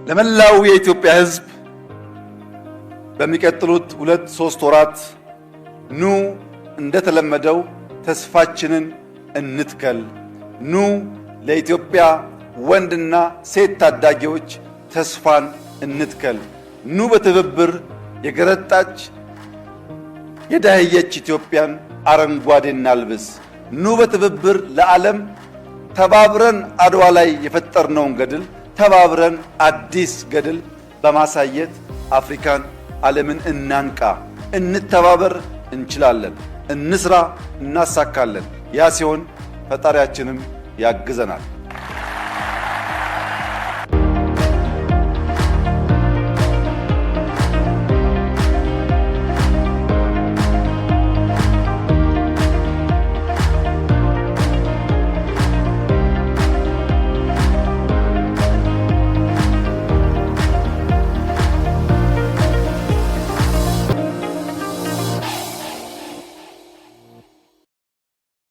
ለመላው የኢትዮጵያ ሕዝብ በሚቀጥሉት 2-3 ወራት ኑ እንደተለመደው ተስፋችንን እንትከል። ኑ ለኢትዮጵያ ወንድና ሴት ታዳጊዎች ተስፋን እንትከል። ኑ በትብብር የገረጣች የዳህየች ኢትዮጵያን አረንጓዴ እናልብስ። ኑ በትብብር ለዓለም ተባብረን አድዋ ላይ የፈጠርነውን ገድል ተባብረን አዲስ ገድል በማሳየት አፍሪካን ዓለምን እናንቃ። እንተባበር፣ እንችላለን። እንስራ፣ እናሳካለን። ያ ሲሆን ፈጣሪያችንም ያግዘናል።